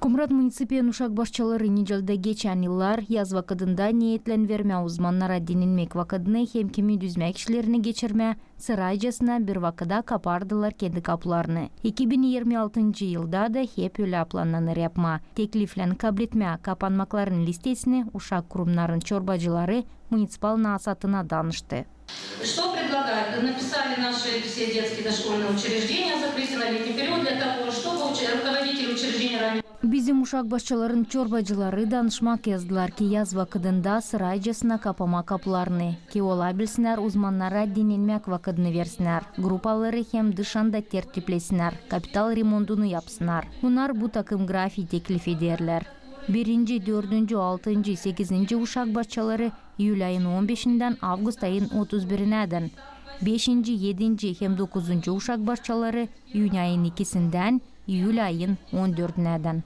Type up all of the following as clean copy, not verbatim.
Комрат муниципиен ушак башчалары нижалда geçen yıllar yaz vakıdında niyetlen verme uzmanlara dinilmek vakıdını hem kimi düzme kişilerini geçirme sıraycasına bir vakıda kapardılar kendi kapılarını. 2026 yılda da hep öyle planlanır yapma. Tekliflen kabul etme kapanmakların listesini uşak kurumların çorbacıları municipal nasatına danıştı. Что предлагают? Написали наши все детские дошкольные учреждения закрыть на летний период для того, чтобы руководители учреждения ранее... Bizim uşak başçaların çorbacıları danışmak yazdılar ki yaz vakıdında sıraycasına kapama kapılarını ki olabilsinler uzmanlara dinlenmek vakıdını versinler. Grupaları hem dışında tertiplesinler, kapital remontunu yapsınlar. Bunlar bu takım grafiği teklif ederler. 1. 4. 6. 8. uşak başçaları Eylül ayın 15'inden Avgust ayın 31'inden 5. 7. hem 9. uşak başçaları iyun ayın 2'sinden Eylül ayın 14'inden.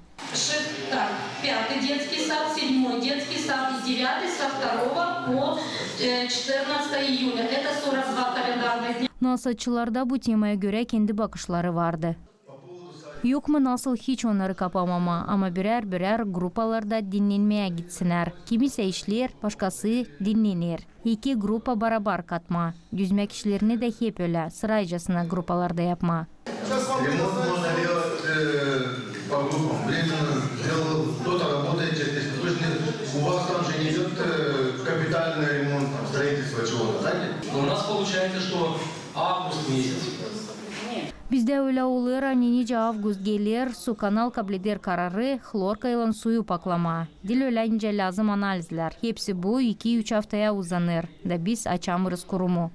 Так, 5 детский сад, 7 детский сад и 9 со 2 по 14 июня. Это 42 календарных дня. Nasatçılarda bu temaya göre kendi bakışları vardı. Yok mu nasıl hiç onları kapamama ama birer grupalarda dinlenmeye gitsinler. Kimisi işler, başkası dinlenir. İki grupa beraber katma. Düzme kişilerini de hep öyle sıraycasına grupalarda yapma. Ремонт можно делать по группам. Временно сделал, кто-то работает через у вас там же не идет капитальный ремонт, там, строительство чего-то, так? Но у нас получается, что август месяц. Bizde öyle olur, nice avgust gelir, su kanal kabul eder kararı, xlorka ile suyu paklama. Dil öyleyince lazım analizler. Hepsi bu 2-3 haftaya uzanır da biz açamırız kurumu.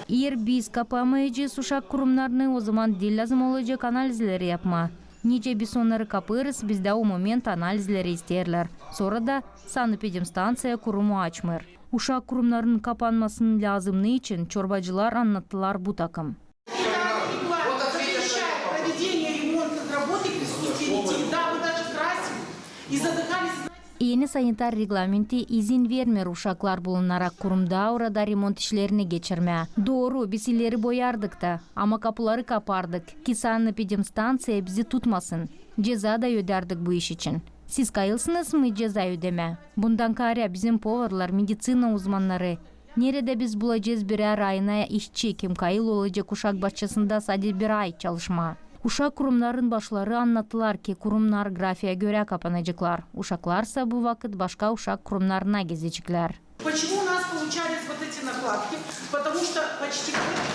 Eğer biz kapamayacağız uşak kurumlarını o zaman dil lazım olacak analizleri yapma. Nice biz onları kapırız, bizde o moment analizleri isterler. Sonra da sanepidemstansiya kurumu açmır. Uşak kurumlarının kapanmasının lazımlığı için çorbacılar anlattılar bu takım. Yeni sanitar reglamenti izin vermiyor uşaklar bulunarak kurumda orada remont işlerini geçirmeye. Doğru biz ileri boyardık da ama kapıları kapardık ki sanepidemstansiya bizi tutmasın. Ceza da öderdik bu iş için. Siz kayılsınız mı ceza ödeme? Bundan kare bizim povarlar, medicina uzmanları. Nerede biz bulacağız birer ayına işçi kim kayıl olacak uşak bahçesinde sadece bir ay çalışma. Uşak kurumların başları anlattılar ki kurumlar grafiğe göre kapanacaklar. Uşaklarsa bu vakit başka uşak kurumlarına gezecekler. Почему у нас получались вот эти накладки? Потому что почти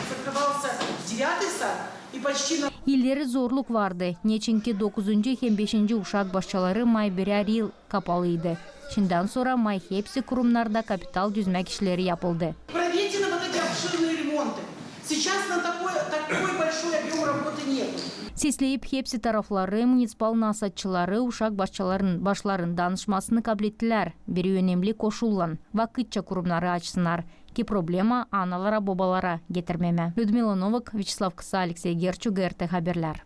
закрывался 9 сад и почти... İlleri zorluk vardı. Çünkü 9. hem 5. uşak başçaları may birer yıl kapalıydı. Şimdiden sonra may hepsi kurumlarda kapital düzmek işleri yapıldı. Проведены вот эти обширные ремонты. Сейчас на такой большой объем работы нет. Sesleyip hepsi tarafları, municipal nasatçıları, uşak başların danışmasını kabul ettiler. Bir önemli koşulla vakitçe kurumları açsınlar ki problema analara babalara getirmeme. Людмила Новак, Вячеслав Кыса, Алексей Герчук, РТ Haberler.